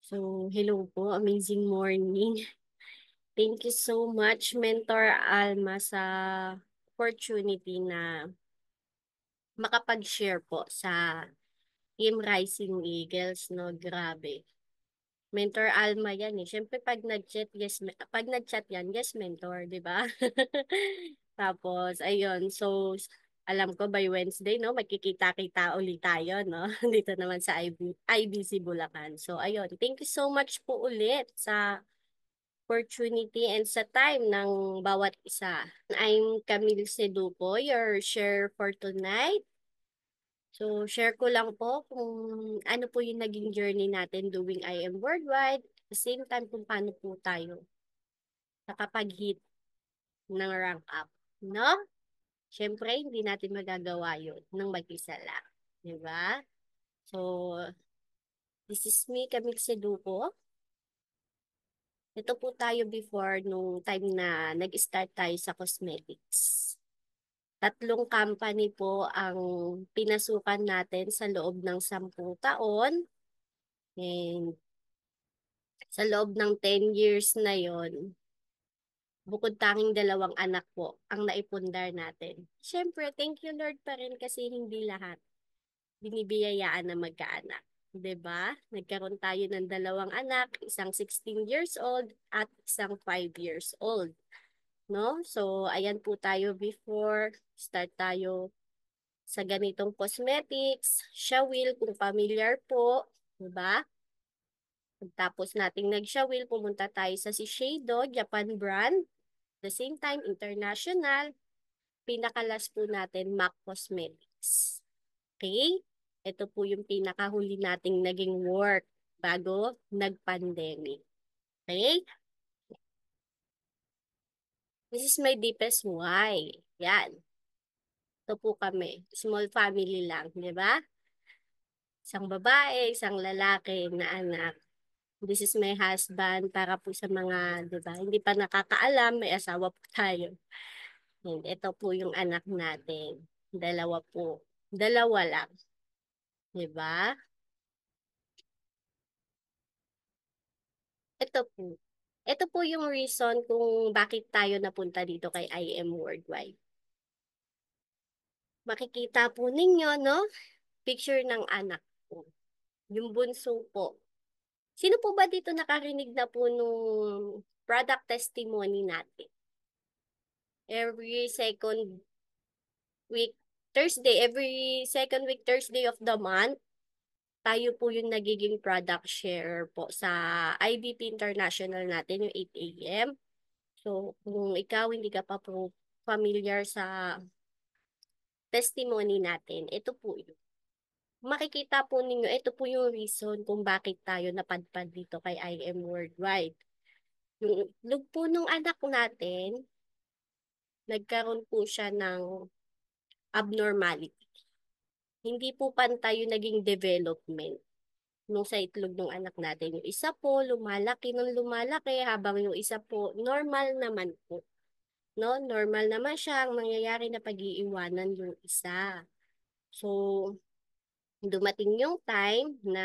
So, hello po, amazing morning. Thank you so much, Mentor Alma, sa opportunity na makapag-share po sa Team Rising Eagles, no? Grabe. Mentor Alma yan eh. Siyempre, pag nag-chat yan, yes, mentor, di ba? Tapos, ayun. So, alam ko by Wednesday, no, magkikita-kita ulit tayo, no? Dito naman sa IBC Bulacan. So, ayun. Thank you so much po ulit sa opportunity and sa time ng bawat isa. I'm Camille Sedupo, your share for tonight. So, share ko lang po kung ano po yung naging journey natin doing IM Worldwide. At the same time, kung paano po tayo nakapag-hit ng rank up. No? Siyempre, hindi natin magagawa yun ng mag-isa lang. Diba? So, this is me, Camille Sedupo. Ito po tayo before nung time na nag-start tayo sa cosmetics. Tatlong company po ang pinasukan natin sa loob ng 10 taon. And sa loob ng 10 years na yon, bukod tanging 2 anak po ang naipundar natin. Siyempre, thank you Lord pa rin kasi hindi lahat binibiyayaan na magkaanak. 'Di ba? Nagkaroon tayo ng 2 anak, isang 16 years old at isang 5 years old. No? So, ayan po tayo before start tayo sa ganitong cosmetics, Shawil, kung familiar po, 'di ba? Pagtapos nating nag-Shawil, pumunta tayo sa Shiseido, Japan brand. The same time, international. Pinakalas po natin, MAC Cosmetics. Okay? Ito po yung pinakahuli nating naging work bago nag-pandemic. Okay? This is my deepest why. Yan. Ito po kami. Small family lang, di ba? Isang babae, isang lalaki na anak. This is my husband para po sa mga, di ba, hindi pa nakakaalam, may asawa po tayo. And ito po yung anak natin. Dalawa po. Dalawa lang. Di ba? Ito po. Ito po yung reason kung bakit tayo napunta dito kay IM Worldwide. Makikita po ninyo, no? Picture ng anak ko. Yung bunso po. Sino po ba dito nakarinig na po nung product testimony natin? Every second week, Thursday, every second week, Thursday of the month, tayo po yung nagiging product share po sa IBP International natin, yung 8 a.m. So, kung ikaw hindi ka pa po familiar sa testimony natin, ito po yun. Makikita po ninyo, ito po yung reason kung bakit tayo napadpad dito kay IM Worldwide. Yung lug po nung anak natin, nagkaroon po siya ng abnormality. Hindi po pantay yung naging development nung sa itlog ng anak natin. Yung isa po, lumalaki ng lumalaki, habang yung isa po, normal naman po. No? Normal naman siya. Ang nangyayari na pag-iiwanan yung isa. So, dumating yung time na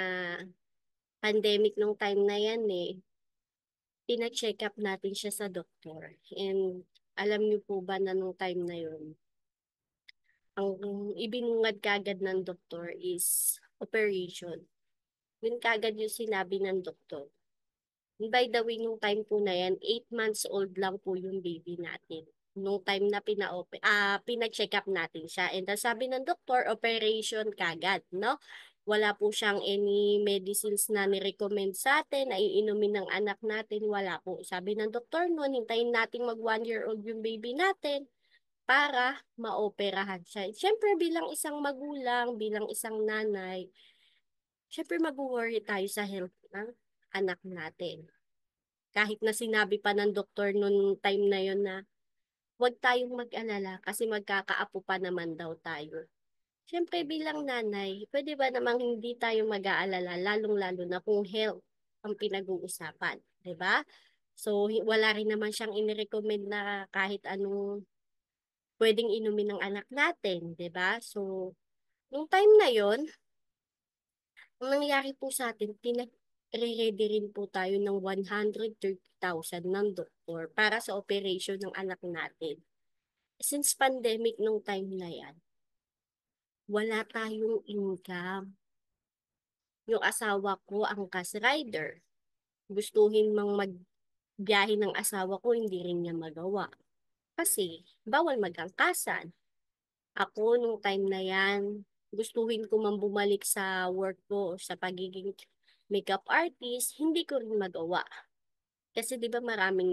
pandemic nung time na yan eh, pina-check up natin siya sa doktor. And alam niyo po ba na nung time na yun, ang ibinungad kagad ng doktor is operation. Yun kagad yung sinabi ng doktor. By the way, nung time po na yan, 8 months old lang po yung baby natin. Nung time na pina-check up natin siya. And sabi ng doktor, operation kagad, no? Wala po siyang any medicines na ni-recommend sa atin, na iinumin ng anak natin. Wala po. Sabi ng doktor noon, hintayin natin mag 1 year old yung baby natin para maoperahan siya. Siyempre, bilang isang magulang, bilang isang nanay, siyempre mag-worry tayo sa health ng anak natin. Kahit na sinabi pa ng doktor noon time na yon na huwag tayong mag-alala kasi magkakaapo pa naman daw tayo. Siyempre bilang nanay, pwede ba namang hindi tayo mag-aalala, lalong-lalo na kung health ang pinag-uusapan, 'di ba? So wala rin naman siyang inirecommend na kahit anong pwedeng inumin ng anak natin, 'di ba? So nung time na yon, ang nangyari po sa atin, re-ready rin po tayo ng 130,000 ng doktor para sa operation ng anak natin. Since pandemic nung time na yan, wala tayong income. Yung asawa ko ang cash rider. Gustuhin mang magbiyahe ng asawa ko, hindi rin niya magawa. Kasi bawal mag-angkasan. Ako nung time na yan, gustuhin ko man bumalik sa work ko, sa pagiging makeup artist, hindi ko rin magawa. Kasi 'di ba maraming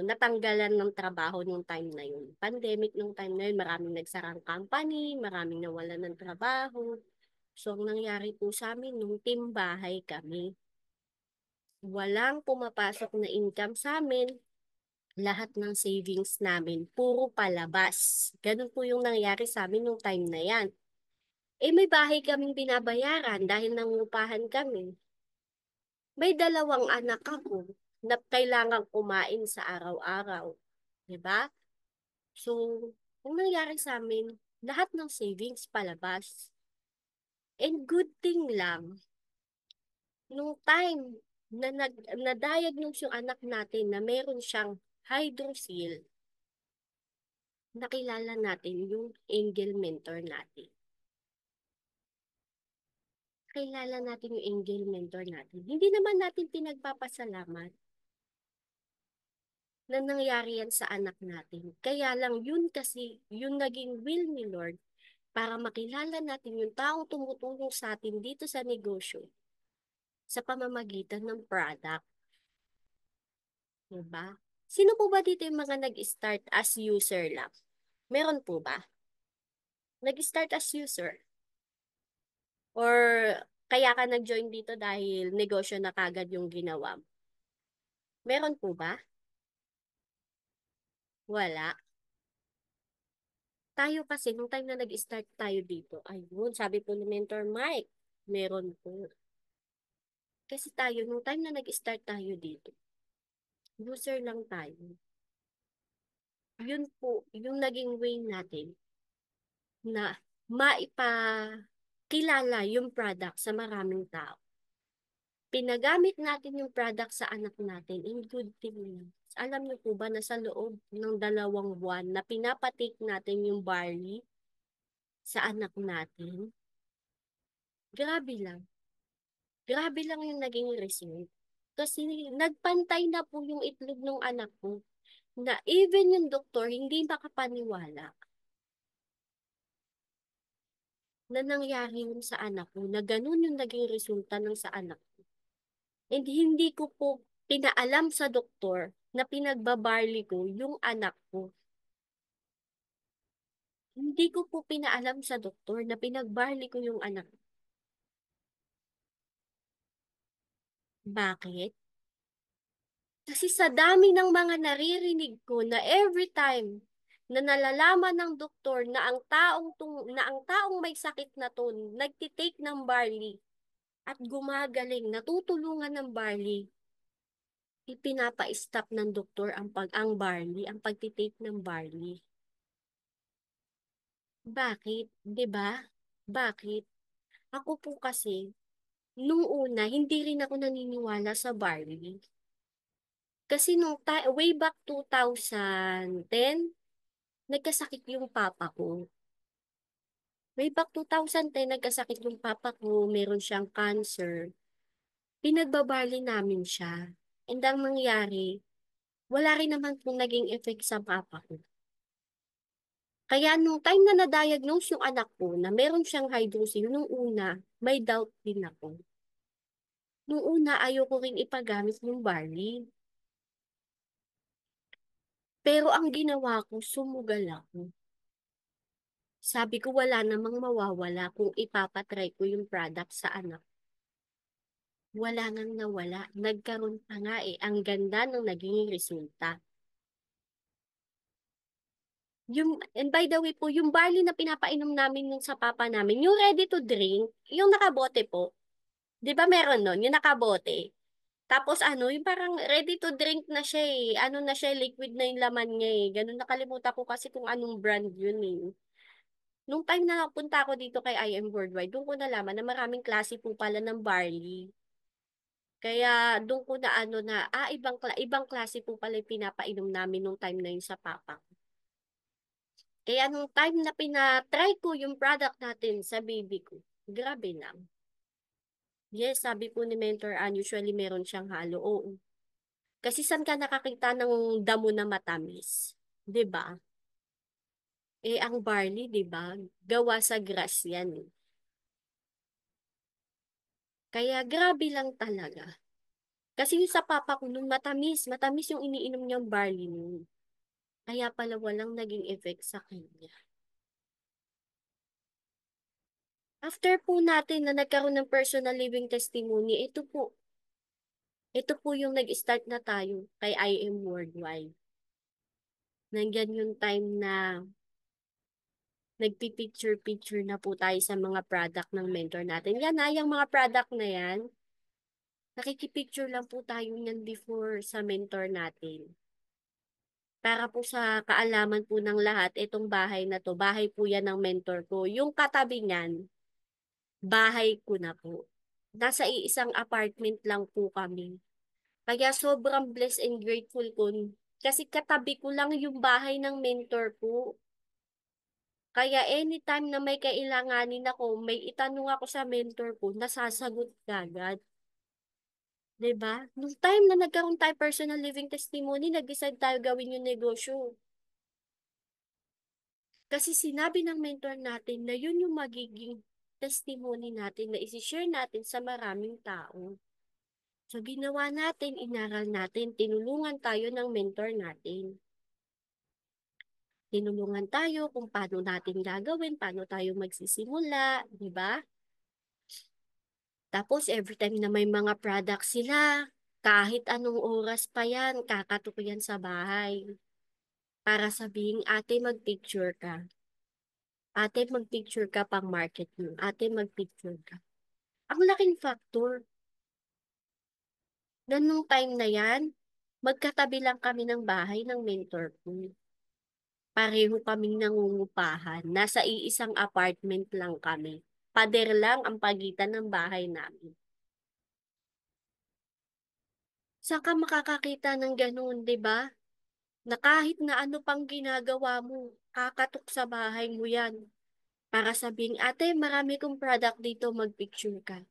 natanggalan ng trabaho nung time na yun. Pandemic nung time na yun, maraming nagsarang company, maraming nawalan ng trabaho. So ang nangyari po sa amin nung team bahay kami, walang pumapasok na income sa amin. Lahat ng savings namin puro palabas. Ganun po yung nangyari sa amin nung time na yan. Eh may bahay kaming binabayaran dahil nangungupahan kami. May dalawang anak ako na kailangang kumain sa araw-araw. 'Di ba? So, ang nangyari sa amin, lahat ng savings palabas. And good thing lang, nung time na-diagnose yung anak natin na meron siyang hydrocele, nakilala natin yung angel mentor natin. Kilala natin yung angel mentor natin. Hindi naman natin pinagpapasalamat na nangyari yan sa anak natin. Kaya lang yun kasi, yung naging will ni Lord para makilala natin yung taong tumutulong sa atin dito sa negosyo sa pamamagitan ng product. Diba? Sino po ba dito yung mga nag-start as user lang? Meron po ba? Nag-start as user? Or kaya ka nag-join dito dahil negosyo na kagad yung ginawa mo? Meron po ba? Wala. Tayo kasi, nung time na nag-start tayo dito, ayun, sabi po ni Mentor Mike, meron po. Kasi tayo, nung time na nag-start tayo dito, user lang tayo. Yun po, yung naging way natin na maipakilala yung product sa maraming tao. Pinagamit natin yung product sa anak natin in good thing lang. Alam niyo po ba na sa loob ng 2 buwan na pinapatake natin yung barley sa anak natin, grabe lang. Grabe lang yung naging result. Kasi nagpantay na po yung itlog ng anak ko na even yung doktor hindi makapaniwala na nangyari yun sa anak ko, na ganun yung naging resulta ng sa anak ko. And hindi ko po pinaalam sa doktor na pinagbabarley ko yung anak ko. Hindi ko po pinaalam sa doktor na pinagbarley ko yung anak ko. Bakit? Kasi sa dami ng mga naririnig ko na every time na nalalaman ng doktor na ang taong may sakit na to nagtitake ng barley at gumagaling, natutulungan ng barley, ipinapa-stop ng doktor ang barley, ang pagtitake ng barley. Bakit? 'Di ba? Bakit? Ako po kasi nung una hindi rin ako naniniwala sa barley. Kasi way back 2010, nagkasakit yung papa ko. Way back 2010, nagkasakit yung papa ko, meron siyang cancer. Pinagbabali namin siya. And ang nangyari, wala rin naman pong naging effect sa papa ko. Kaya nung time na na-diagnose yung anak ko na meron siyang hydrocele, nung una, may doubt din ako. Nung una, ayoko rin ipagamit yung barley. Pero ang ginawa ko, sumugal ako. Sabi ko wala namang mawawala kung ipapatry ko yung product sa anak. Wala ngang nawala. Nagkaroon pa nga eh. Ang ganda ng naging resulta. And by the way po, yung barley na pinapainom namin nung sa papa namin, yung ready to drink, yung nakabote po. Di ba meron nun? Yung nakabote. Tapos yung parang ready to drink na siya eh. Ano na siya, liquid na yung laman niya eh. Ganun nakalimutan ko kasi kung anong brand yun eh. Nung time na napunta ako dito kay IM Worldwide, doon ko nalaman na maraming klase po pala ng barley. Kaya doon ko na ano na, ibang klase po pala yung pinapainom namin nung time na yun sa papa ko. Kaya nung time na pinatry ko yung product natin sa baby ko, grabe na. Yes, sabi po ni Mentor usually meron siyang halo. Oo. Kasi saan ka nakakita ng damo na matamis? 'Di ba? Eh, ang barley, 'di ba? Gawa sa grass yan. Eh. Kaya grabe lang talaga. Kasi yung sa papa ko nung matamis, matamis yung iniinom niyang barley nun. Kaya pala walang naging effect sa kanya. After po natin na nagkaroon ng personal living testimony, ito po yung nag-start na tayo kay IM Worldwide. Nandyan yung time na nagpipicture-picture na po tayo sa mga product ng mentor natin. Yan na, yung mga product na yan, nakikipicture lang po tayo yan before sa mentor natin. Para po sa kaalaman po ng lahat, itong bahay na to, bahay po yan ng mentor ko. Yung katabi niyan, bahay ko na po. Nasa iisang apartment lang po kami. Kaya sobrang blessed and grateful ko kasi katabi ko lang yung bahay ng mentor ko. Kaya anytime na may kailanganin ako, may itanong ako sa mentor ko, nasasagot agad. 'Di ba? Nung time na nagkaroon tayo personal living testimony, nag-decide tayo gawin yung negosyo. Kasi sinabi ng mentor natin na yun yung magiging testimony natin na isi-share natin sa maraming tao. So ginawa natin, inaral natin, tinulungan tayo ng mentor natin. Tinulungan tayo kung paano natin gagawin, paano tayo magsisimula, di ba? Tapos every time na may mga products sila, kahit anong oras pa yan, kakatok yan sa bahay. Para sabihin, ate magpicture ka. Ate magpicture ka pang market mo. Ate magpicture ka. Ang laking factor. Na nung time na yan, magkatabi lang kami ng bahay ng mentor ko. Pareho kaming nangungupahan. Nasa iisang apartment lang kami. Pader lang ang pagitan ng bahay namin. Saan ka makakakita ng ganun, di ba? Na kahit na ano pang ginagawa mo, kakatok sa bahay mo yan. Para sabing, ate, marami kong product dito, magpicture ka.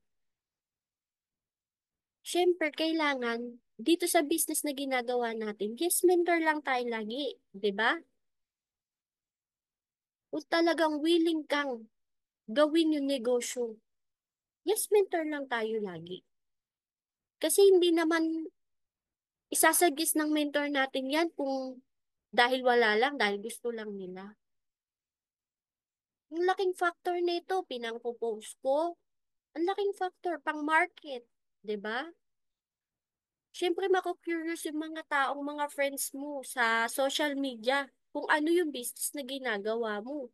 Siyempre, kailangan, dito sa business na ginagawa natin, yes, mentor lang tayo lagi, di ba? Kung talagang willing kang gawin yung negosyo, yes, mentor lang tayo lagi. Kasi hindi naman isasagis ng mentor natin yan kung dahil wala lang, dahil gusto lang nila. Yung laking factor nito, pinang-post ko, ang laking factor pang market, 'di ba? Siyempre mako-curious yung mga taong mga friends mo sa social media kung ano yung business na ginagawa mo.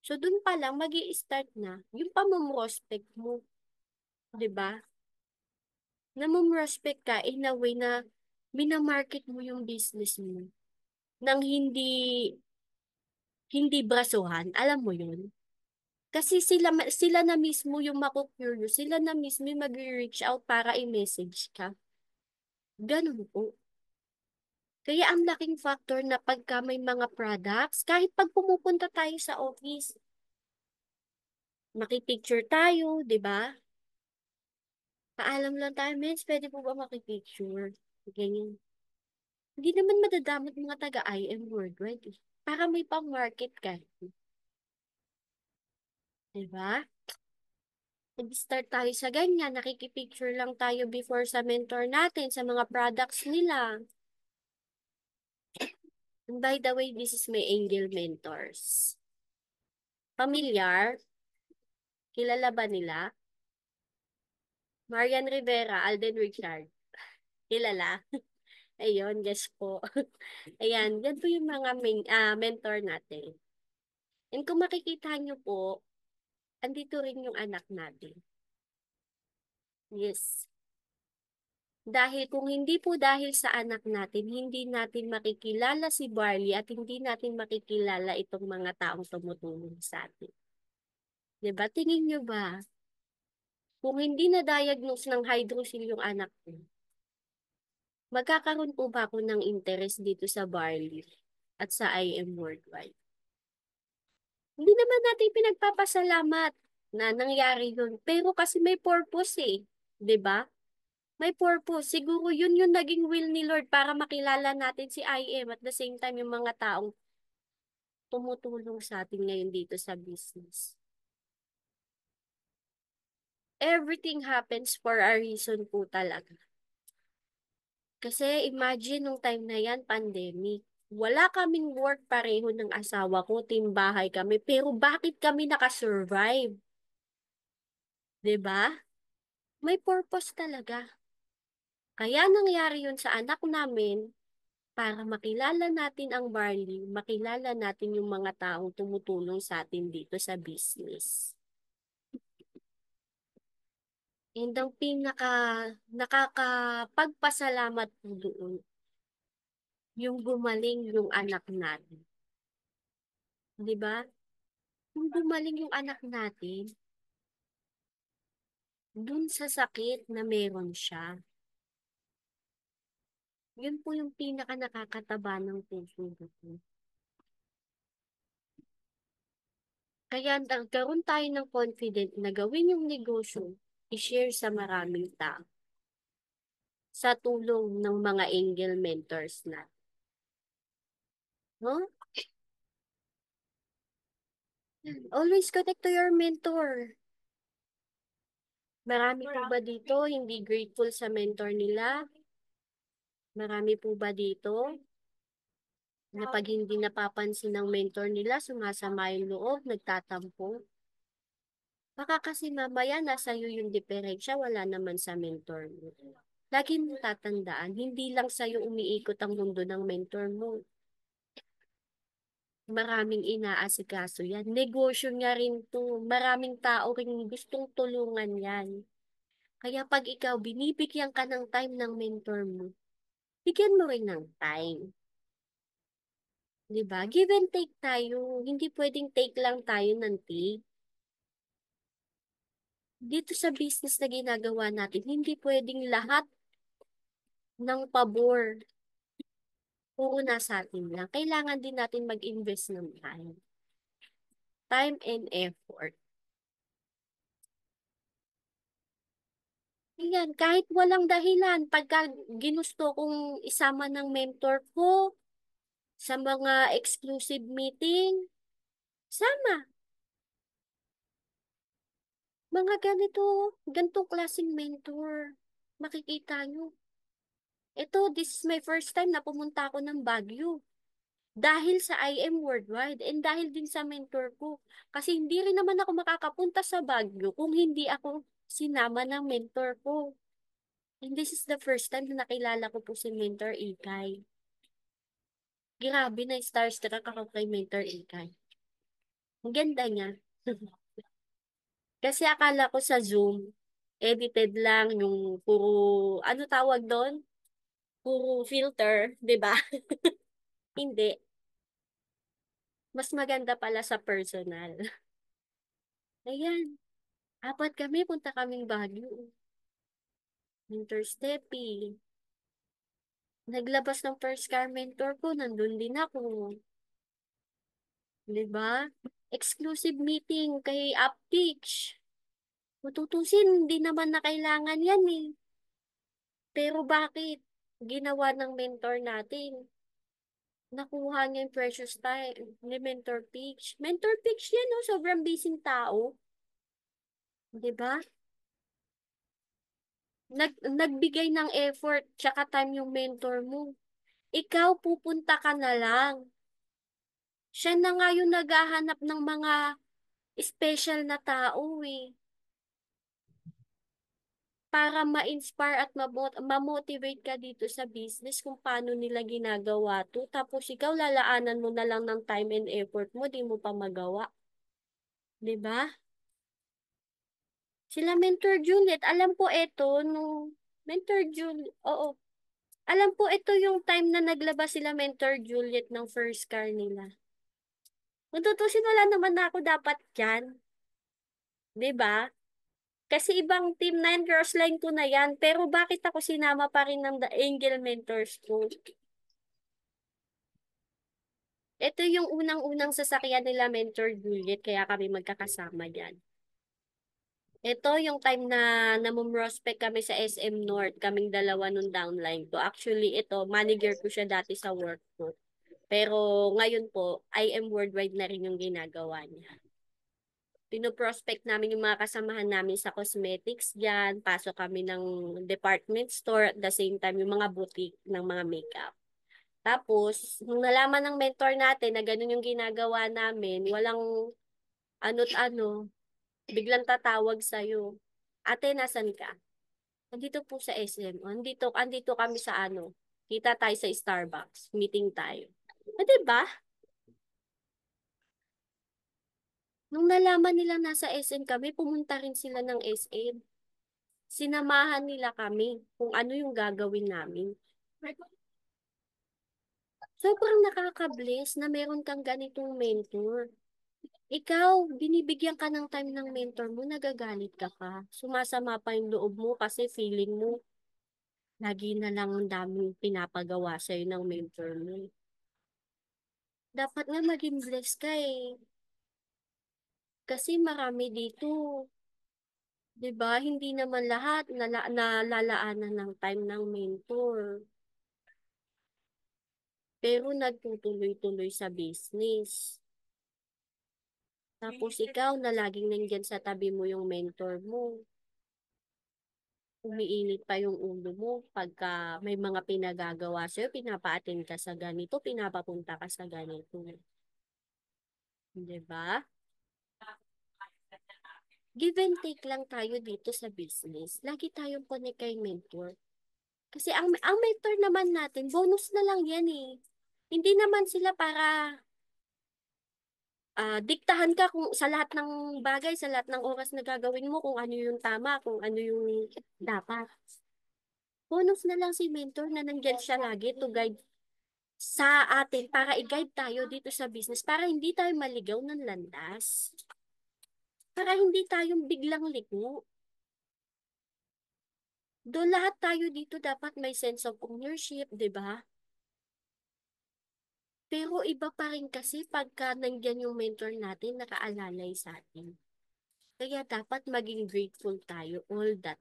So dun pa lang magi-start na yung pamomrospect mo, 'di ba? Namomrospect ka in a way na minamarket mo yung business mo nang hindi brasuhan, alam mo yun? Kasi sila na mismo yung mako-curious, sila na mismo yung mag-reach out para i-message ka. Ganun po. Kaya ang laking factor na pagka may mga products, kahit pag pumupunta tayo sa office, makipicture tayo, di ba? Paalam lang tayo, mens, pwede po ba makipicture? Ganyan. Hindi naman madadamot mga taga-IM Worldwide. Eh. Para may pang-market ka. Di ba? Nag-start tayo sa ganyan, nakikipicture lang tayo before sa mentor natin, sa mga products nila. And by the way, this is my angel mentors. Pamilyar? Kilala ba nila? Marian Rivera, Alden Richard. Kilala? Ayun, guess po. Ayan, yan po yung mga mentor natin. And kung makikita nyo po, andito rin yung anak natin. Yes. Dahil kung hindi po dahil sa anak natin, hindi natin makikilala si Barley at hindi natin makikilala itong mga taong tumutulong sa atin. 'Di ba? Tingin nyo ba? Kung hindi na-diagnose ng hydrocele yung anak ko, magkakaroon po ba ako ng interest dito sa barley at sa IM Worldwide? Hindi naman natin pinagpapasalamat na nangyari yun. Pero kasi may purpose eh. 'Di ba? May purpose. Siguro yun yung naging will ni Lord para makilala natin si IM at the same time yung mga taong tumutulong sa atin ngayon dito sa business. Everything happens for a reason po talaga. Kasi imagine nung time na yan, pandemic. Wala kaming work pareho ng asawa ko, team bahay kami. Pero bakit kami nakasurvive? 'Di ba? May purpose talaga. Kaya nangyari yun sa anak namin para makilala natin ang barley, makilala natin yung mga taong tumutulong sa atin dito sa business. And ang nakakapagpasalamat po doon, yung gumaling yung anak natin. 'Di ba? Yung gumaling yung anak natin, dun sa sakit na meron siya. Yun po yung pinaka nakakataba ng puso ko. Kaya nagkaroon tayo ng confident na gawin yung negosyo, i-share sa maraming tao sa tulong ng mga angel mentors na. No? Always connect to your mentor. Marami po ba dito hindi grateful sa mentor nila? Marami po ba dito na pag hindi napapansin ng mentor nila, sumasama yung loob, nagtatampo? Baka kasi mamaya nasa iyo yung diferensya, wala naman sa mentor mo. Lagi mong tatandaan, hindi lang sa'yo umiikot ang mundo ng mentor mo. Maraming inaasikaso yan. Negosyo niya rin to. Maraming tao rin gustong tulungan yan. Kaya pag ikaw binibigyan ka ng time ng mentor mo, bigyan mo rin ng time. 'Di ba? Give and take tayo. Hindi pwedeng take lang tayo ng take. Dito sa business na ginagawa natin, hindi pwedeng lahat ng pabor puro nasa atin lang. Kailangan din natin mag-invest ng time. Time and effort. Ayan, kahit walang dahilan, pagka ginusto kong isama ng mentor ko sa mga exclusive meeting, sama. Mga ganitong klaseng mentor. Makikita nyo. Ito, this is my first time na pumunta ako ng Baguio. Dahil sa IM Worldwide and dahil din sa mentor ko. Kasi hindi rin naman ako makakapunta sa Baguio kung hindi ako sinama ng mentor ko. And this is the first time na nakilala ko po si Mentor Ikay. Grabe na starstruck ako kay Mentor Ikay. Ang ganda niya. Kasi akala ko sa Zoom, edited lang yung puro, ano tawag doon? Puro filter, di ba? Hindi. Mas maganda pala sa personal. Ayan. Apat kami, punta kaming Baguio. Mentor Steppy. Naglabas ng first car mentor ko, nandun din ako. Di ba? Exclusive meeting kay Upteach. Tutusin, hindi naman na kailangan yan eh. Pero bakit? Ginawa ng mentor natin. Nakuha niya yung precious time ni Mentor Peach. Mentor Peach yan, no? Sobrang busy tao. Di ba? Nagbigay ng effort tsaka time yung mentor mo. Ikaw, pupunta ka na lang. Siya na nga yung naghahanap ng mga special na tao eh. Para ma-inspire at ma-motivate ka dito sa business kung paano nila ginagawa to. Tapos ikaw lalaanan mo na lang ng time and effort mo, di mo pa magawa. 'Di ba? Sila Mentor Juliet, alam po ito nung Mentor Juliet, oo. Alam po ito yung time na naglabas sila Mentor Juliet ng first car nila. Kung tutusin, wala naman na ako dapat dyan. 'Di ba? Kasi ibang team na yan, crossline ko na yan. Pero bakit ako sinama pa rin ng The Angel Mentors ko? Ito yung unang-unang sasakyan nila, Mentor Juliet, kaya kami magkakasama yan. Ito yung time na namumrospect kami sa SM North, kaming dalawa nung downline ko. Actually, ito, manager ko siya dati sa work ko. Pero ngayon po, IM Worldwide na rin yung ginagawa niya. Pinoprospect namin yung mga kasamahan namin sa cosmetics dyan. Pasok kami ng department store at the same time yung mga boutique ng mga makeup. Tapos, nung nalaman ng mentor natin na ganun yung ginagawa namin, walang ano't ano, biglang tatawag sa'yo. Ate, nasan ka? Andito po sa SM. Andito kami sa ano. Kita tayo sa Starbucks. Meeting tayo. Diba? Nung nalaman nila nasa SM kami, pumunta rin sila ng SM. Sinamahan nila kami kung ano yung gagawin namin. Sobrang nakaka-bless na meron kang ganitong mentor. Ikaw, binibigyan ka ng time ng mentor mo, nagagalit ka pa. Sumasama pa yung loob mo kasi feeling mo, lagi na lang ang daming pinapagawa sa'yo ng mentor mo. Dapat nga maging blessed ka eh. Kasi marami dito, 'di ba? Hindi naman lahat nalalaanan ng time ng mentor. Pero nagtutuloy-tuloy sa business. Tapos ikaw na laging nandyan sa tabi mo yung mentor mo. Umiinit pa yung ulo mo pagka may mga pinagagawa sa'yo, pinapa-attend ka sa ganito, pinapapunta ka sa ganito. 'Di ba? Give and take lang tayo dito sa business. Lagi tayong connect kay mentor. Kasi ang mentor naman natin, bonus na lang yan eh. Hindi naman sila para diktahan ka kung sa lahat ng bagay, sa lahat ng oras na gagawin mo, kung ano yung tama, kung ano yung dapat. Bonus na lang si mentor na nandyan siya lagi to guide sa atin para i-guide tayo dito sa business para hindi tayo maligaw ng landas. Para hindi tayong biglang liko. Doon lahat tayo dito dapat may sense of ownership, di ba? Pero iba pa rin kasi pagka nandyan yung mentor natin nakaalalay sa atin. Kaya dapat maging grateful tayo all that.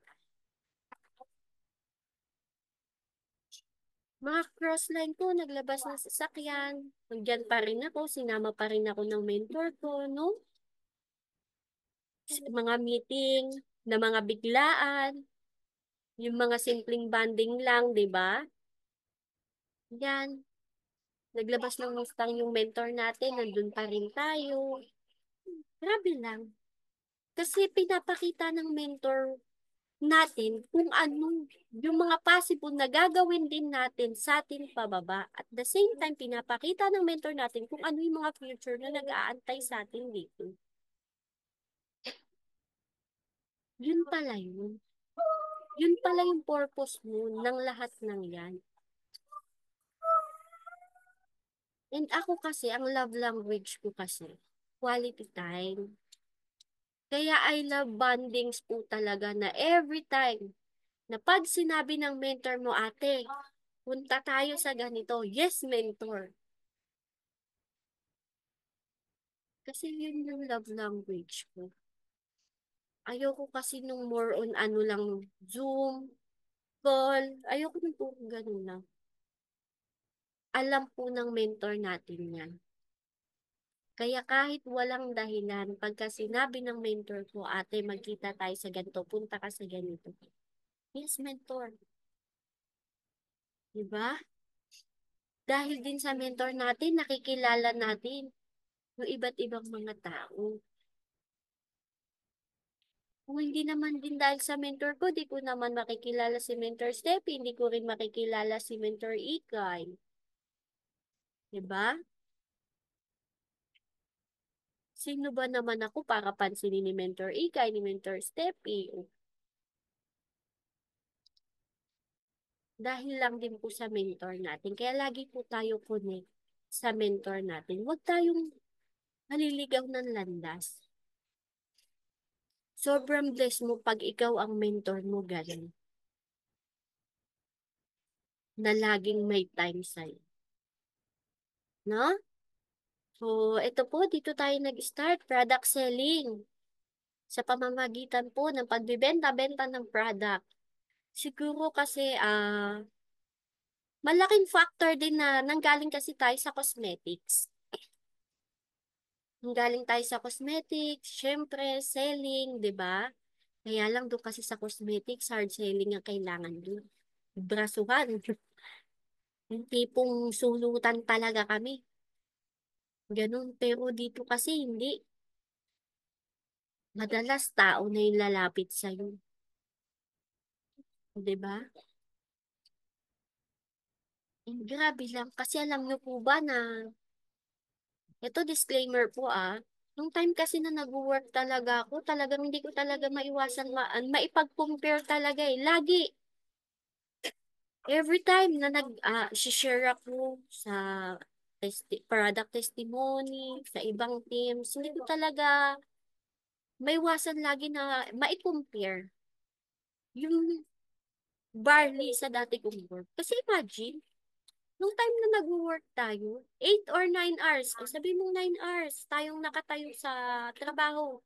Mga crossline ko, naglabas ng sasakyan. Nandyan pa rin ako, sinama pa rin ako ng mentor ko, no? Mga meeting, na mga biglaan, yung mga simpleng banding lang, di ba? Yan, naglabas ng Mustang yung mentor natin, nandun pa rin tayo. Grabe lang. Kasi pinapakita ng mentor natin kung ano yung mga possible na gagawin din natin sa ating pababa. At the same time, pinapakita ng mentor natin kung ano yung mga future na nag-aantay sa atin dito. Yun pala yun. Yun pala yung purpose mo ng lahat ng yan. And ako kasi, ang love language ko kasi, quality time. Kaya I love bondings po talaga na every time na pag sinabi ng mentor mo, ate, punta tayo sa ganito. Yes, mentor. Kasi yun yung love language ko. Ayoko kasi nung more on ano lang, Zoom, call. Ayoko nung puro ganun lang. Alam po ng mentor natin yan. Kaya kahit walang dahilan, pagka sinabi ng mentor ko, ate, magkita tayo sa ganito, punta ka sa ganito. Yes, mentor. Diba? Dahil din sa mentor natin, nakikilala natin yung iba't ibang mga tao. Kung hindi naman din dahil sa mentor ko, di ko naman makikilala si Mentor Steffi, hindi ko rin makikilala si Mentor Ikay. Diba? Sino ba naman ako para pansinin ni Mentor Ikay, ni Mentor Steffi? Dahil lang din po sa mentor natin. Kaya lagi po tayo connect sa mentor natin. Huwag tayong maliligaw ng landas. sobrang bless mo pag ikaw ang mentor mo, galing, na laging may time sa'yo. No? So, ito po, dito tayo nag-start, product selling. Sa pamamagitan po ng pagbibenta-benta ng product. Siguro kasi, malaking factor din na nanggaling kasi tayo sa cosmetics. Nanggaling tayo sa cosmetics, syempre, selling, di ba? Kaya lang doon kasi sa cosmetics, hard selling ang kailangan doon. Brasuhan. Yung tipong sulutan talaga kami. Ganun. Pero dito kasi hindi. Madalas tao na yung lalapit sa'yo. Di ba? Grabe lang. Kasi alam niyo po ba na, ito disclaimer po nung time kasi na nag-work talaga ako, talagang hindi ko talaga maiwasan maipag-compare talaga eh. Lagi, every time na share ako sa product testimony, sa ibang teams, hindi ko talaga maiwasan lagi na mai-compare yung barley sa dati kong work. Kasi imagine, nung time na nag-work tayo, 8 or 9 hours, o sabi mong 9 hours, tayong nakatayo sa trabaho.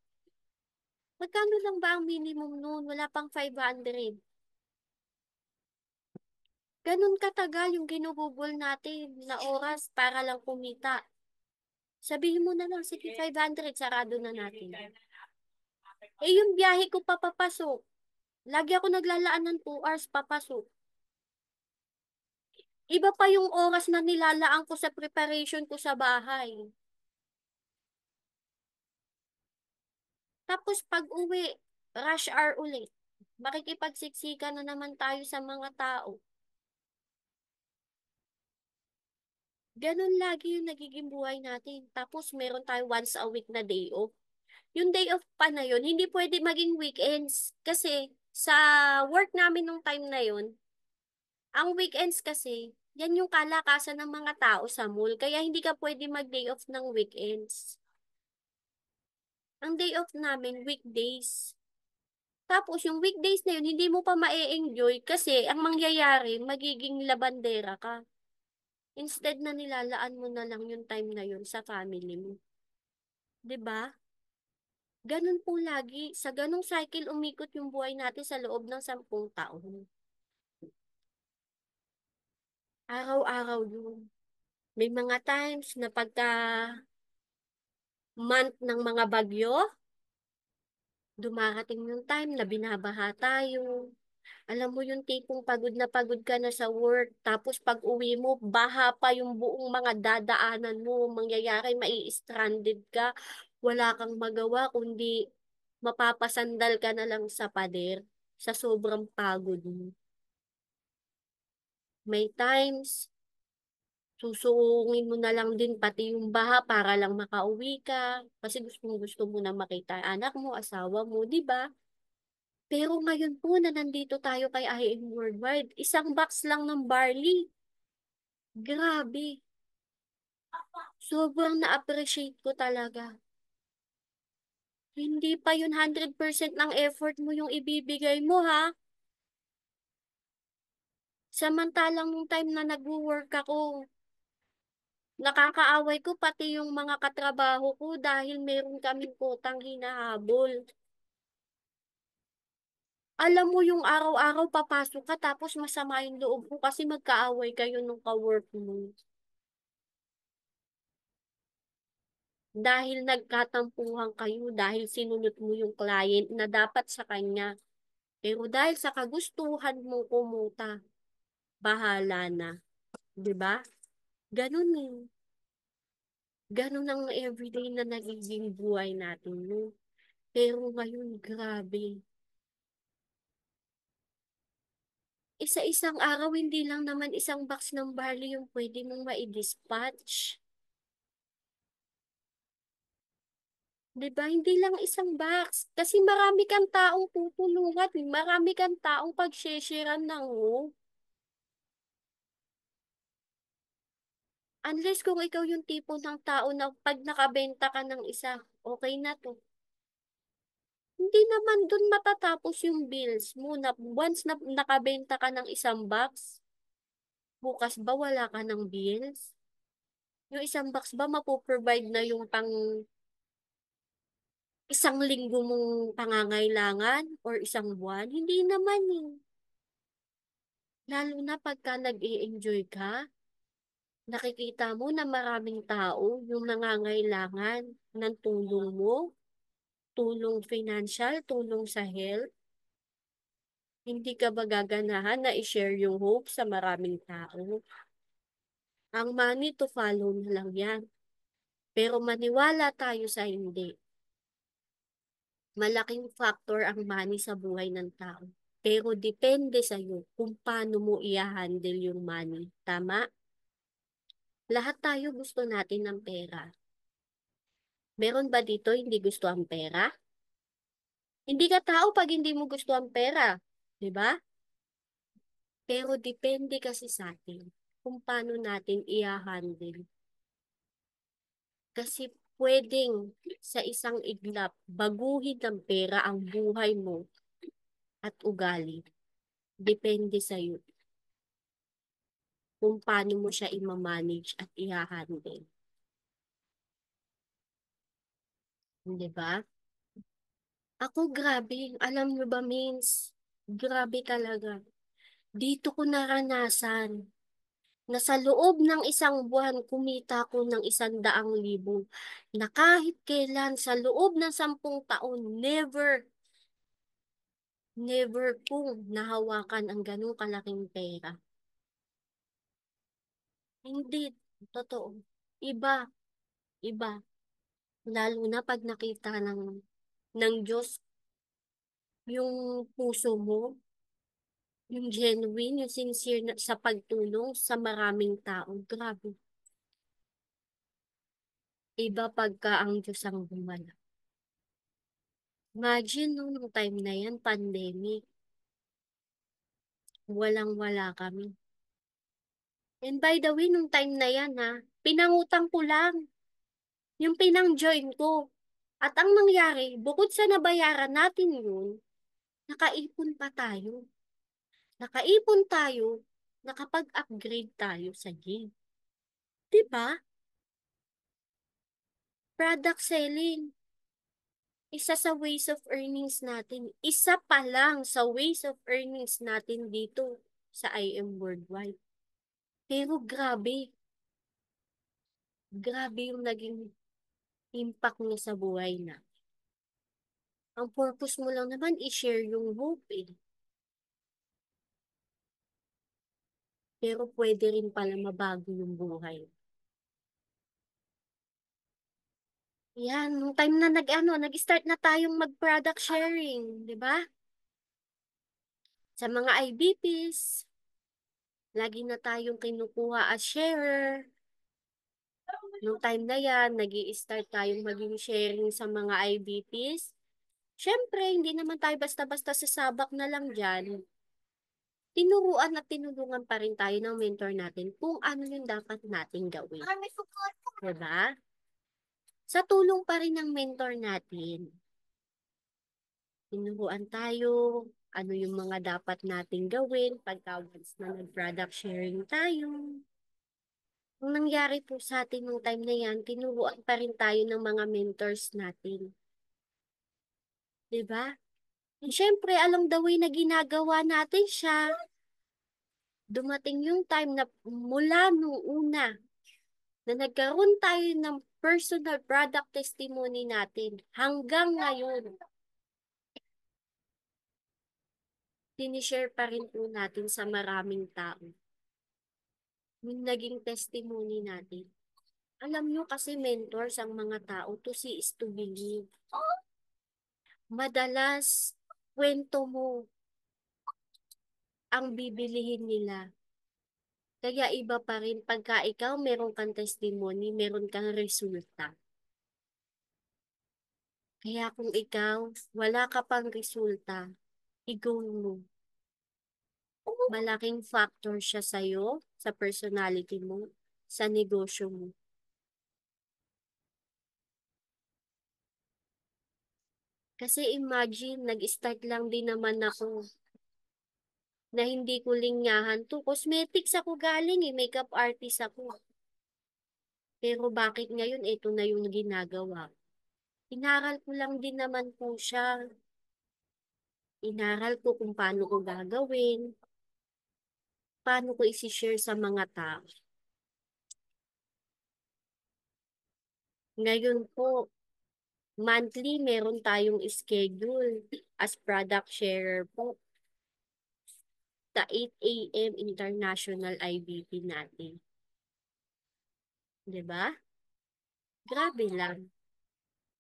Magkano lang ba ang minimum noon? Wala pang 500. Ganun katagal yung ginugugol natin na oras para lang kumita. Sabihin mo na lang, sige 500, sarado na natin. Eh yung biyahe ko papapasok, lagi ako naglalaan ng 2 hours papasok. Iba pa yung oras na nilalaan ko sa preparation ko sa bahay. Tapos pag uwi, rush hour ulit. Makikipagsiksika na naman tayo sa mga tao. Ganun lagi yung nagiging buhay natin. Tapos meron tayo once a week na day off. Yung day off pa na yun, hindi pwede maging weekends. Kasi sa work namin nung time na yun, ang weekends kasi, yan yung kalakasan ng mga tao sa mall. Kaya hindi ka pwede mag-day off ng weekends. Ang day off namin, weekdays. Tapos yung weekdays na yun, hindi mo pa ma-enjoy kasi ang mangyayari, magiging labandera ka. Instead na nilalaan mo na lang yung time na yun sa family mo. 'Di ba? Ganun po lagi. Sa ganung cycle, umikot yung buhay natin sa loob ng 10 taon. Araw-araw yun. May mga times na pagka month ng mga bagyo, dumarating yung time na binabaha tayo. Alam mo yung tipong pagod na pagod ka na sa work, tapos pag uwi mo, baha pa yung buong mga dadaanan mo, mangyayari, mai-stranded ka, wala kang magawa, kundi mapapasandal ka na lang sa pader sa sobrang pagod mo. May times, susuungin mo na lang din pati yung baha para lang makauwi ka, kasi gusto mo na makita ang anak mo, asawa mo, di ba? Pero ngayon po na nandito tayo kay IM Worldwide, isang box lang ng barley. Grabe. Sobrang na-appreciate ko talaga. Hindi pa yun 100% ng effort mo yung ibibigay mo ha. Samantalang nung time na nag-work ako, nakakaaway ko pati yung mga katrabaho ko dahil meron kaming kotang hinahabol. Alam mo yung araw-araw papasok ka tapos masama yung loob mo kasi magkaaway kayo nung ka-work mo. Dahil nagkatampuhan kayo, dahil sinunod mo yung client na dapat sa kanya. Pero dahil sa kagustuhan mo kumuta, bahala na. 'Di ba? Ganun eh. Ganun ang everyday na nagiging buhay natin. No? Pero ngayon, grabe. Isa-isang araw, hindi lang naman isang box ng barley yung pwede mong ma-dispatch. 'Di ba? Hindi lang isang box. Kasi marami kang taong tutulungan. Marami kang taong pag-sharean ng unless kung ikaw yung tipo ng tao na pag nakabenta ka ng isa, okay na to. Hindi naman dun matatapos yung bills mo na once na nakabenta ka ng isang box, bukas ba wala ka ng bills? Yung isang box ba mapoprovide na yung pang isang linggo mong pangangailangan or isang buwan? Hindi naman eh. Lalo na pagka nag-i-enjoy ka, nakikita mo na maraming tao yung nangangailangan ng tulong mo, tulong financial, tulong sa health. Hindi ka ba gaganahan na i-share yung hope sa maraming tao? Ang money to follow na lang yan. Pero maniwala tayo sa hindi. Malaking factor ang money sa buhay ng tao. Pero depende sa'yo kung paano mo i-handle yung money. Tama? Lahat tayo gusto natin ng pera. Meron ba dito hindi gusto ang pera? Hindi ka tao pag hindi mo gusto ang pera. 'Di ba? Pero depende kasi sa atin kung paano natin i-handle. Kasi pwedeng sa isang iglap, baguhin ng pera ang buhay mo at ugali. Depende sa'yo kung paano mo siya i-manage at i-handle. Di ba? Ako grabe. Alam mo ba, means, grabe talaga. Dito ko naranasan na sa loob ng isang buwan kumita ko ng 100,000 na kahit kailan sa loob ng 10 taon, never kong nahawakan ang ganong kalaking pera. Hindi, totoo. Iba, iba. Lalo na pag nakita ng Diyos yung puso mo, yung genuine, yung sincere sa pagtulong sa maraming tao. Grabe. Iba pagka ang Diyos ang bumala. Imagine nung time na yan, pandemic, walang-wala kami. And by the way, nung time na yan ha, pinangutang ko lang yung pinang-join ko. At ang nangyari, bukod sa nabayaran natin yun, nakaipon pa tayo. Nakaipon tayo, nakapag-upgrade tayo sa game. 'Di ba? Product selling, isa sa ways of earnings natin. Isa pa lang sa ways of earnings natin dito sa IM Worldwide. Pero grabe, grabe yung naging impact niya sa buhay na. Ang purpose mo lang naman i-share yung hope eh. Pero pwede rin pala mabago yung buhay. Yan, nung time na nag-start na tayong mag-product sharing, di ba? Sa mga IBPs, lagi na tayong kinukuha as sharer. Nung time na yan, nag start tayong maging sharing sa mga IBPs. Siyempre, hindi naman tayo basta-basta sasabak na lang dyan. Tinuruan at tinulungan pa rin tayo ng mentor natin kung ano yung dapat nating gawin. Diba? Sa tulong pa rin ng mentor natin, tinuruan tayo, ano yung mga dapat nating gawin pagka once na nag-product sharing tayo. Ang nangyari po sa atin nung time na yan, tinuruan pa rin tayo ng mga mentors natin. 'Di ba? And syempre, along the way na ginagawa natin siya, dumating yung time na mula nung una na nagkaroon tayo ng personal product testimony natin hanggang ngayon, tinishare pa rin po natin sa maraming tao. Yung naging testimony natin. Alam nyo kasi mentors ang mga tao to see is to believe. Madalas, kwento mo ang bibilihin nila. Kaya iba pa rin pagka ikaw meron kang testimony, meron kang resulta. Kaya kung ikaw, wala ka pang resulta, i-go mo. Malaking factor siya sa'yo, sa personality mo, sa negosyo mo. Kasi imagine, nag-start lang din naman ako na hindi ko linyahan to. Cosmetics ako galing eh, makeup artist ako. Pero bakit ngayon ito na yung ginagawa? Inaral ko lang din naman po siya. Inaral ko kung paano ko gagawin, paano ko isi-share sa mga tao. Ngayon po, monthly meron tayong schedule as product sharer po sa 8 a.m. International IBP natin. 'Di ba? Grabe lang.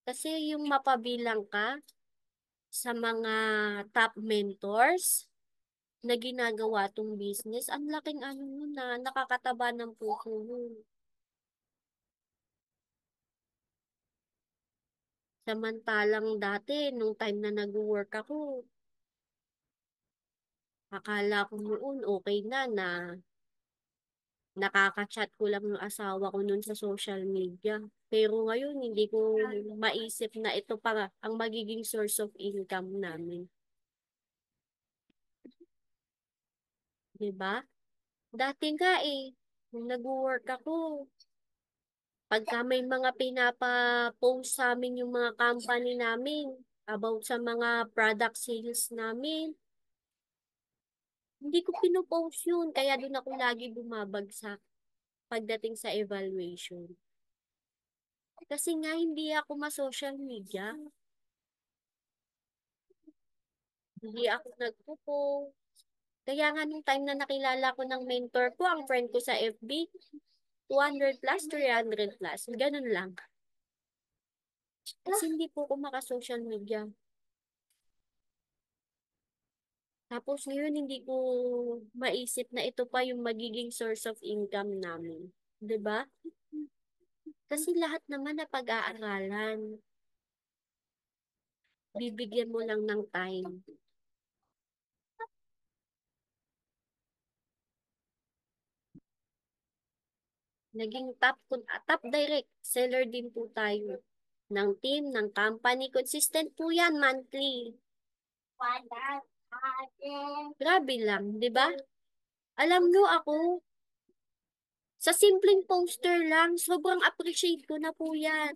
Kasi yung mapabilang ka sa mga top mentors na ginagawa tong business, ang laking ano nun na nakakataba ng puso nun. Samantalang dati, nung time na nag-work ako, akala ko noon okay na nakaka-chat ko lang yung asawa ko noon sa social media. Pero ngayon, hindi ko maisip na ito pa ang magiging source of income namin. 'Di ba? Dati nga eh, nung nag-work ako, pagka may mga pinapa-post sa amin yung mga company namin about sa mga product sales namin, hindi ko pinopost yun. Kaya doon ako lagi bumabagsak pagdating sa evaluation. Kasi nga hindi ako ma-social media. Hindi ako nagpo-post. Kaya nga nung time na nakilala ko ng mentor ko, ang friend ko sa FB, 200 plus, 300 plus. Ganun lang. Kasi hindi po ako maka-social media. Tapos ngayon hindi ko maisip na ito pa yung magiging source of income namin. 'Di ba? Kasi lahat naman na pag-aaralan, bibigyan mo lang ng time. Naging top direct seller din po tayo ng team, ng company. Consistent po yan, monthly. Grabe lang, di ba? Alam nyo ako, sa simpleng poster lang, sobrang appreciate ko na po yan.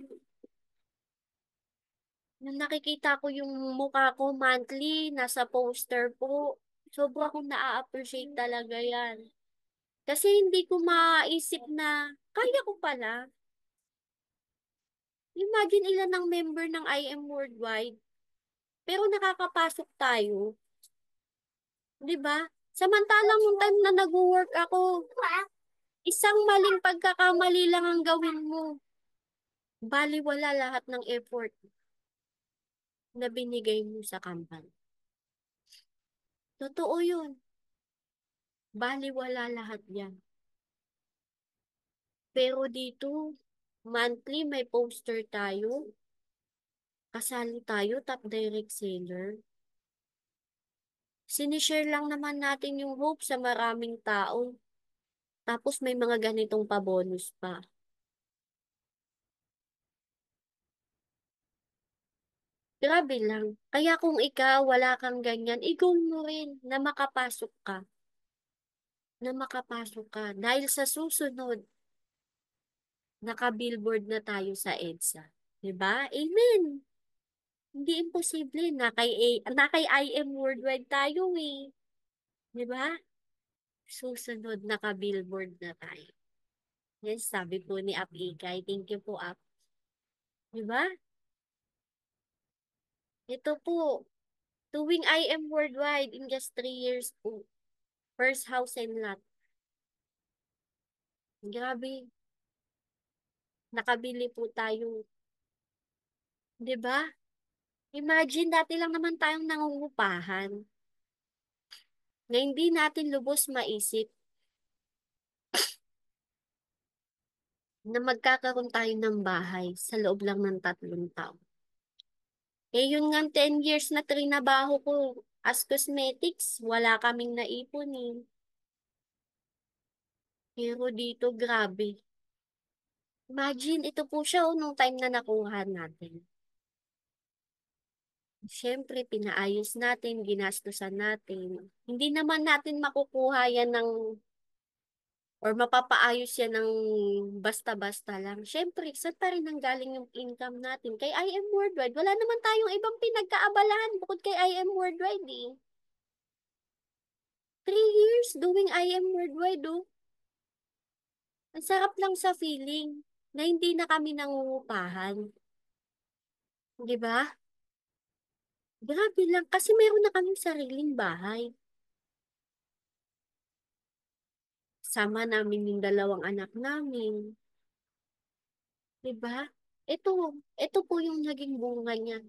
Nung nakikita ko yung mukha ko monthly, nasa poster po, sobrang akong na-appreciate talaga yan. Kasi hindi ko maisip na, kaya ko pala. Imagine ilan ang member ng IM Worldwide, pero nakakapasok tayo, di ba? Samantalang yung time na nag-work ako, isang maling pagkakamali lang ang gawin mo. Baliwala lahat ng effort na binigay mo sa company. Totoo yun. Baliwala lahat yan. Pero dito, monthly may poster tayo. Kasali tayo, top direct seller. Sinishare lang naman natin yung hope sa maraming tao. Tapos may mga ganitong pa-bonus pa. Grabe lang. Kaya kung ikaw wala kang ganyan, i-goal mo rin na makapasok ka. Na makapasok ka. Dahil sa susunod, naka-billboard na tayo sa EDSA. 'Di ba? Amen. Hindi imposible na kay IM Worldwide tayo eh. 'Di ba? Susunod naka-billboard na tayo. Yes, sabi po ni Ap Ikay. Thank you po, Ap. 'Di ba? Ito po, tuwing IM Worldwide in just 3 years po. First house and lot. Grabe, nakabili po tayo. 'Di ba? Imagine, dati lang naman tayong nangungupahan na hindi natin lubos maisip na magkakaroon tayo ng bahay sa loob lang ng 3 taon. Eh, yun nga 10 years na trinabaho ko as cosmetics, wala kaming naipon eh. Pero dito, grabe. Imagine, ito po siya nung time na nakuha natin. Siyempre, pinaayos natin, ginastusan natin. Hindi naman natin makukuha yan ng, or mapapaayos yan ng basta-basta lang. Siyempre, saan pa rin ang galing yung income natin? Kay IM Worldwide, wala naman tayong ibang pinagkaabalahan bukod kay IM Worldwide eh. 3 years doing IM Worldwide oh. Ang sarap lang sa feeling na hindi na kami nangungupahan. Di ba? Grabe lang. Kasi meron na kaming sariling bahay. Sama namin yung dalawang anak namin. Di ba? Ito, ito po yung naging bunga niya.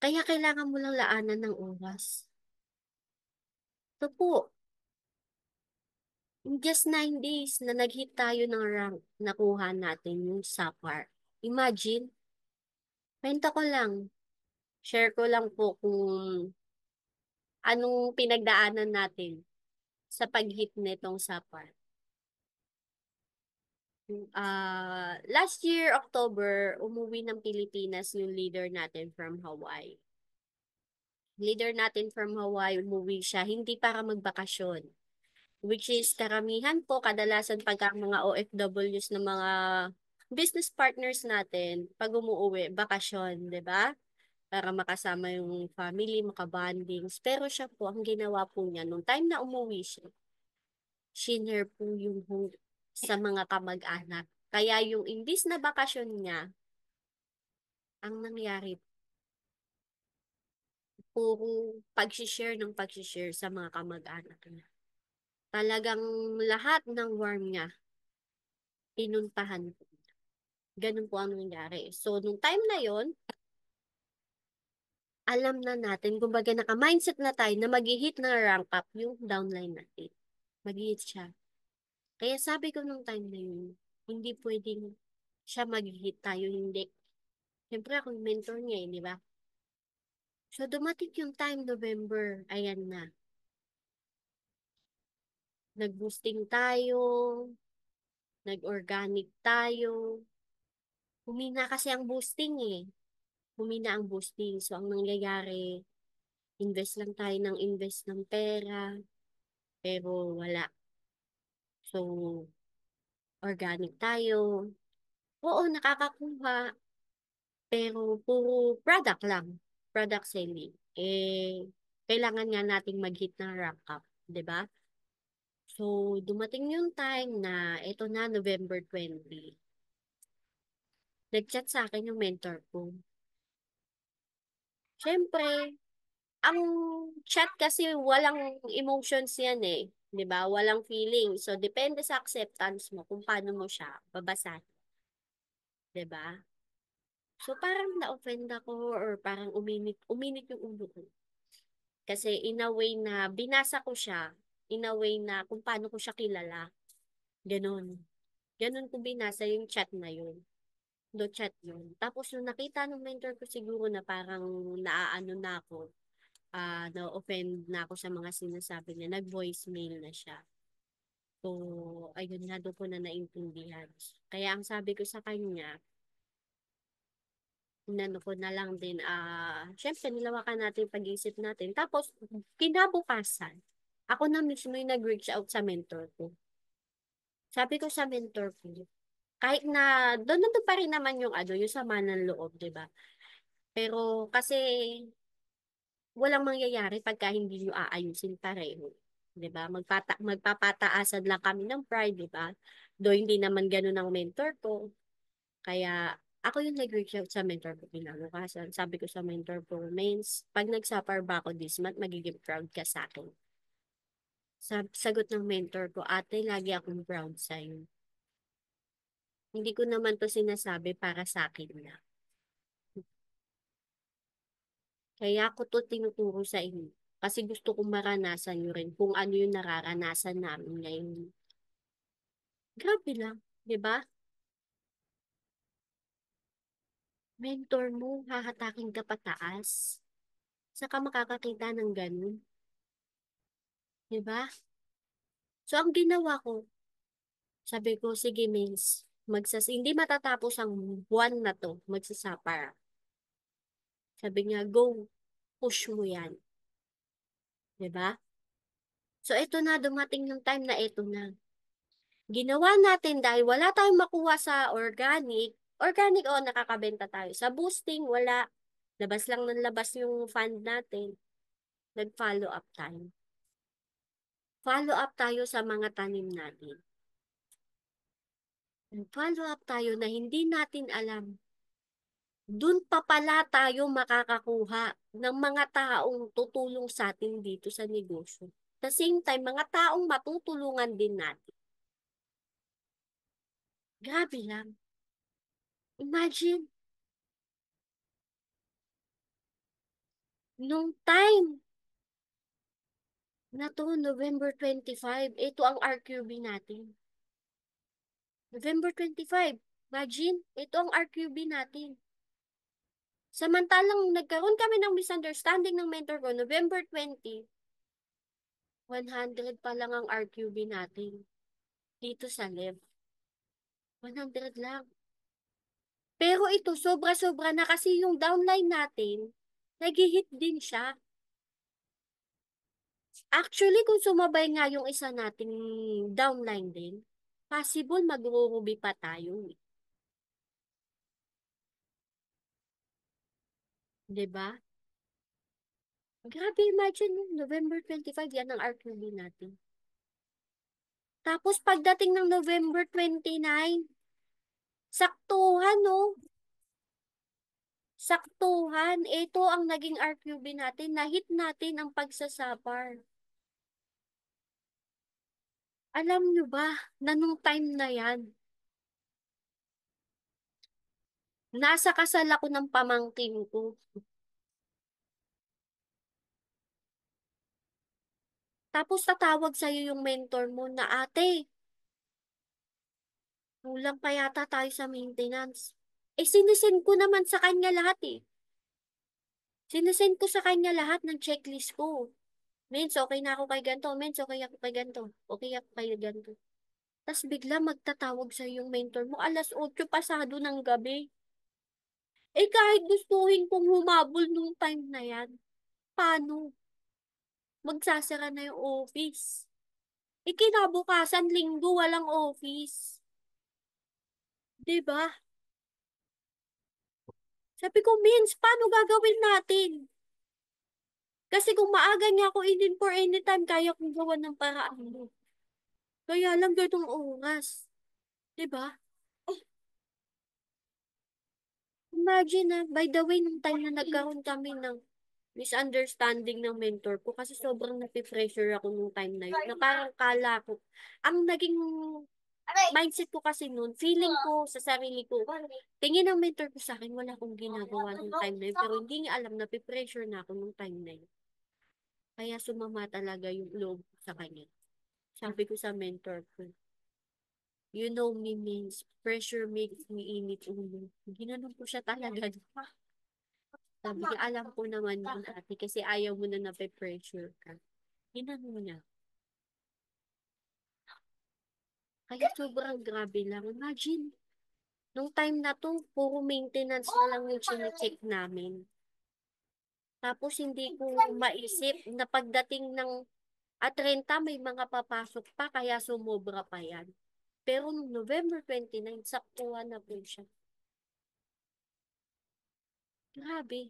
Kaya kailangan mo lang laanan ng oras. Ito po, in just 9 days na nag-hit tayo ng rank, nakuha natin yung SAPAR. Imagine, kwenta ko lang, share ko lang po kung anong pinagdaanan natin sa pag-hit nitong SAPAR. Last year, October, umuwi ng Pilipinas yung leader natin from Hawaii. Leader natin from Hawaii, umuwi siya, hindi para magbakasyon. Which is karamihan po, kadalasan pagka mga OFWs na mga business partners natin, pag umuwi, bakasyon, di ba? Para makasama yung family, makabandings. Pero siya po, ang ginawa po niya, nung time na umuwi siya, shinare po yung sa mga kamag-anak. Kaya yung imbis na bakasyon niya, ang nangyari, puro pag-share sa mga kamag-anak niya. Talagang lahat ng warm niya, pinuntahan ko. Ganun po ang nangyari. So, nung time na yon, alam na natin, kumbaga naka-mindset na tayo na mag-hit na rank up yung downline natin. Mag-hit siya. Kaya sabi ko nung time na yun, hindi pwedeng siya mag-hit tayo, hindi. Siyempre ako yung mentor niya, di ba? So, dumating yung time, November, ayan na. Nag-boosting tayo, nag-organic tayo. Humina kasi ang boosting eh. Humina ang boosting. So, ang nangyayari, invest lang tayo ng invest ng pera, pero wala. So, organic tayo. Oo, nakakakuha, pero puro product lang. Product selling. Kailangan nga nating mag-hit ng rank up, 'di ba? So, dumating yung time na ito na November 20. Nag-chat sa akin yung mentor ko. Siyempre, ang chat kasi walang emotions yan eh. 'Di ba? Walang feeling. So, depende sa acceptance mo kung paano mo siya babasahin. 'Di ba? So, parang na-offend ako or parang uminit yung ulo ko. Kasi in a way na binasa ko siya, in a way na kung paano ko siya kilala. Ganon. Ganon ko binasa yung chat na yun. Do chat yun. Tapos nung nakita ng mentor ko siguro na parang naaano na ako, na-offend na ako sa mga sinasabi niya, nag-voicemail na siya. So, ayun nga doon ko na naintindihan. Kaya ang sabi ko sa kanya, inano ko na lang din, syempre nilawakan natin yung pag-iisip natin. Tapos, kinabukasan, ako na mismo yung nag-reach out sa mentor ko. Sabi ko sa mentor ko, kahit na doon na doon pa rin naman yung ano, yung sama ng loob, 'di ba? Pero kasi walang mangyayari pagka hindi nyo aayusin pareho. 'Di ba? Magpapataasan lang kami ng pride, 'di ba? Do hindi naman ganun ang mentor ko. Kaya ako yung nag-reach out sa mentor ko kinabukasan. Sabi ko sa mentor ko, Mens, pag nag-suffer ba ako this month, magiging proud ka sa akin. Sagot ng mentor ko, ate, lagi akong proud sa'yo. Hindi ko naman to sinasabi para sa akin na. Kaya ako to tinuturo sa inyo. Kasi gusto kong maranasan nyo rin kung ano yung nararanasan namin ngayon. Grabe lang, di ba? Mentor mo, hahatakin ka pataas. Saka makakakita ng ganun, di ba? So, ang ginawa ko, sabi ko, sige, Mins, hindi matatapos ang buwan na to, magsasapar. Sabi niya, go, push mo yan. 'Di ba? So, ito na, dumating yung time na ito na. Ginawa natin dahil wala tayong makuha sa organic. Organic, o nakakabenta tayo. Sa boosting, wala. Labas lang ng labas yung fund natin. Nag-follow up tayo. Follow up tayo sa mga tanim natin. Nag-follow up tayo na hindi natin alam. Doon pa pala tayo makakakuha ng mga taong tutulong sa atin dito sa negosyo. At the same time, mga taong matutulungan din natin. Grabe lang. Imagine, nung time na to, November 25, ito ang RQB natin. November 25, imagine, ito ang RQB natin. Samantalang nagkaroon kami ng misunderstanding ng mentor ko, November 20, 100 pa lang ang RQB natin dito sa LEV. 100 lang. Pero ito, sobra-sobra na kasi yung downline natin, nag-hit din siya. Actually, kung sumabay nga yung isa nating downline din, possible magrurubi pa tayo. 'Di ba? Grabe, imagine, November 25, yan ang RQB natin. Tapos pagdating ng November 29, saktuhan, no? Saktuhan, ito ang naging RQB natin. Nahit natin ang pagsasapar. Alam nyo ba, na nung time na yan, nasa kasal ako ng pamangkin ko. Tapos tatawag sa'yo yung mentor mo na, ate, kulang pa yata tayo sa maintenance. Eh, sinisend ko naman sa kanya lahat eh. Sinisend ko sa kanya lahat ng checklist ko. Mens, okay na ako kay ganito. Mens, okay ako kay ganito. Okay ako kay ganito. Tapos bigla magtatawag sa yung mentor mo, alas 8 pasado ng gabi. Eh, kahit gustuhin kong humabol nung time na yan, paano? Magsasara na yung office. Eh, kinabukasan, linggo, walang office. 'Di ba? Sabi ko, Mins, paano gagawin natin? Kasi kung maaga niya ako in for anytime, kaya kong gawa ng paraan mo. Kaya lang ganitong oras. 'Di ba? Imagine na, by the way, nung time na nagkaroon kami ng misunderstanding ng mentor ko kasi sobrang napipressure ako nung time na yun na parang kala ko, ang naging mindset ko kasi noon, feeling ko sa sarili ko, tingin ng mentor ko sa akin, wala akong ginagawa nung time na yun, pero hindi niya alam na pipressure na ako nung time na yun. Kaya sumama talaga yung loob ko sa kanya. Sabi ko sa mentor ko, you know me means pressure makes me init ulo. Ginanon ko siya talaga. Sabi niya, alam ko naman yun ate kasi ayaw mo na nape-pressure ka. Ginanon niya. Kaya sobrang grabe lang. Imagine, nung time na to, puro maintenance na lang yung chine-check namin. Tapos hindi ko maisip na pagdating ng 30 may mga papasok pa kaya sumobra pa yan. Pero nung November 29, saktuhan na po siya. Grabe.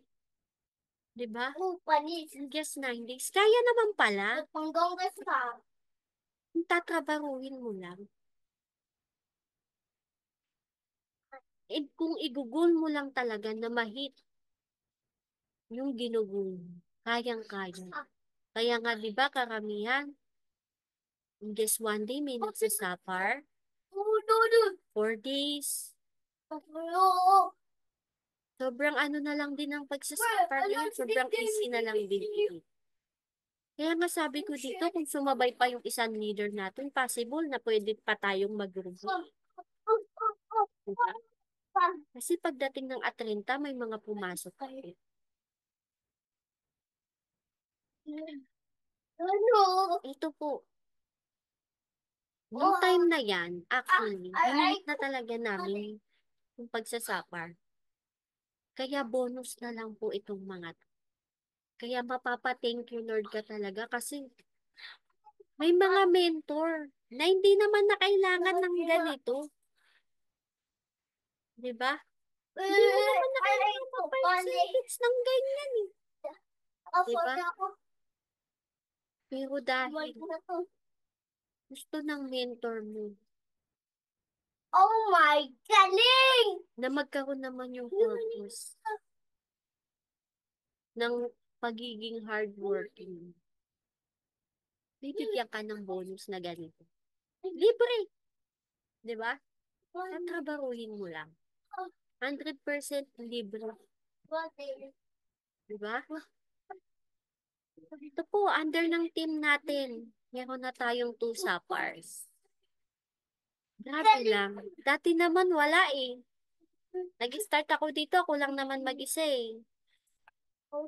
'Di ba? Just 9 days. Kaya naman pala. Tatrabahuin mo lang. Eh, kung igugol mo lang talaga na mahit yung ginugol mo, kayang-kaya. Kaya nga, 'di ba, karamihan, just one day may nagsasuffer, 4 days. Sobrang ano na lang din ang pagsasuffer ngayon. Sobrang easy na lang din. Kaya nga sabi ko dito, kung sumabay pa yung isang leader natin, possible na pwede pa tayong mag-grow. Diba? Kasi pagdating ng Atlanta, may mga pumasok pa eh. Ano? Ito po, nung time na yan, actually, hinahit na talaga namin yung pagsasapar. Kaya bonus na lang po itong mga to. Kaya mapapa-thank you Lord ka talaga kasi may mga mentor na hindi naman na kailangan ng ganito. Di ba? Hindi mo naman na kailangan pa-percentage ng ganyan eh. Di ba? Pero dahil gusto ng mentor mo Oh my galing! na magkaroon naman yung purpose ng pagiging hardworking, bibigyan ka ng bonus na ganito. Libre, di ba? Tatrabahuin mo lang. 100% libre, di ba? Ito po, under ng team natin, meron na tayong 2 suppers. Grabe lang. Dati naman wala eh. Nag-start ako dito, ako lang naman mag-isa eh.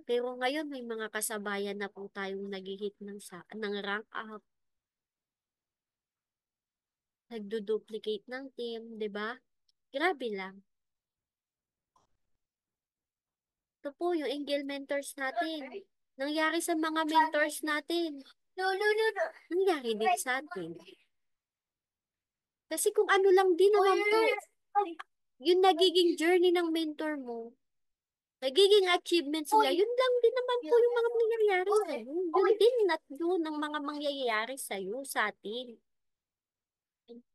Pero ngayon may mga kasabayan na po tayong nag-hit ng rank up, nagdo-duplicate ng team, di ba? Grabe lang. Ito po yung Angel mentors natin. Nangyari sa mga mentors natin. No, no, no, no. Nangyari din sa atin. Kasi kung ano lang din naman po, yung nagiging journey ng mentor mo, nagiging achievements nila, yun lang din naman po yung mga nangyayari sa'yo. Yun din at yun ang mga mangyayari sa'yo, sa atin.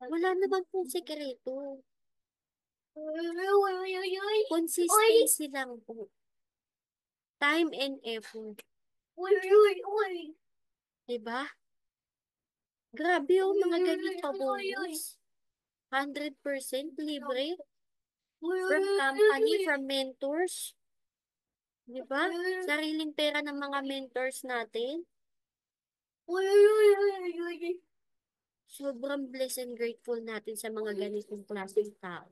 Wala naman po sekreto. Consistency lang po. Time and effort. Diba? Grabe yung mga ganito bonus. 100% libre. From company, from mentors. Diba? Sariling pera ng mga mentors natin. Sobrang blessed and grateful natin sa mga ganitong klaseng tao.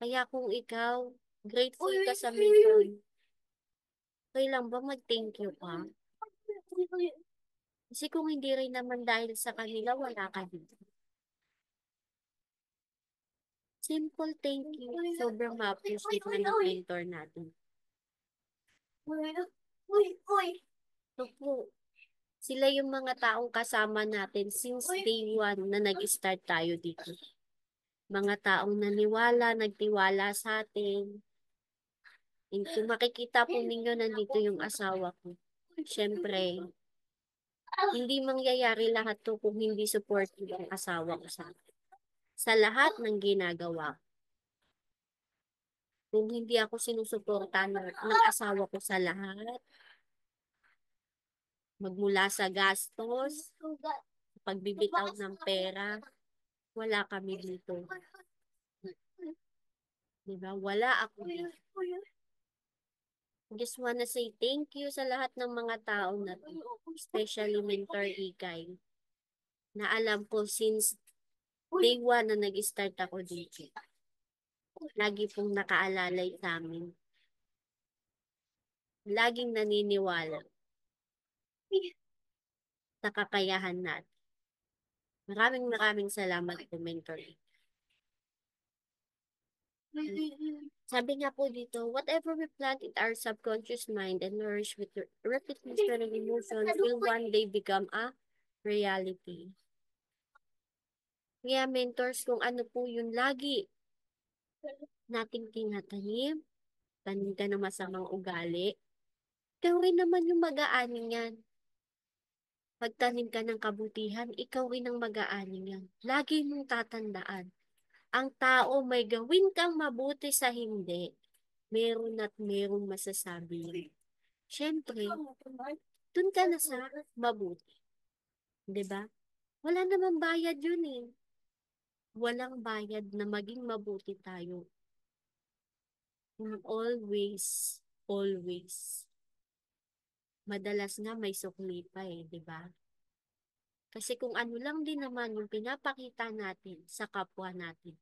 Kaya kung ikaw, grateful ka sa mentor, kailan ba mag-thank you ka? Kasi kung hindi rin naman dahil sa kanila, wala ka dito. Simple thank you. Sobrang ma-appreciate na ng mentor natin. Ito po, sila yung mga taong kasama natin since day one na nag-start tayo dito. Mga taong naniwala, nagtiwala sa atin. Kung makikita po ninyo, nandito yung asawa ko. Siyempre, hindi mangyayari lahat to kung hindi supportive ang asawa ko sa akin. Sa lahat ng ginagawa ko. Kung hindi ako sinusuportahan ng asawa ko sa lahat, magmula sa gastos, pagbibitaw ng pera, wala kami dito. Diba? Wala ako dito. Just wanna say thank you sa lahat ng mga tao na to, especially Mentor Ikay, na alam ko since day one na nag-start ako dito. Lagi pong nakaalalay sa amin. Laging naniniwala sa kakayahan natin. Maraming salamat po, Mentor. Sabi nga po dito, whatever we plant in our subconscious mind and nourish with repetition and emotions will one day become a reality. Kaya mentors, kung ano po yung lagi nating tinatanim, tanim ka ng masamang ugali, ikaw rin naman yung mag-aani yan. Pagtanim ka ng kabutihan, ikaw rin ang mag-aani yan. Lagi mong tatandaan, ang tao may gawin kang mabuti sa hindi, meron at merong masasabi. Siyempre, dun ka na sa mabuti. 'Di ba? Wala namang bayad yun eh. Walang bayad na maging mabuti tayo. Always, always. Madalas nga may sukli pa eh, 'di ba? Kasi kung ano lang din naman yung pinapakita natin sa kapwa natin,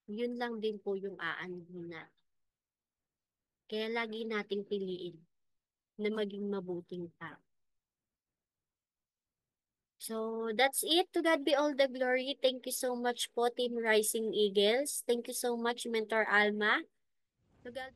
yun lang din po yung aanhin natin. Kaya lagi nating piliin na maging mabuting tao. So, that's it. To God be all the glory. Thank you so much po, Team Rising Eagles. Thank you so much, Mentor Alma. To God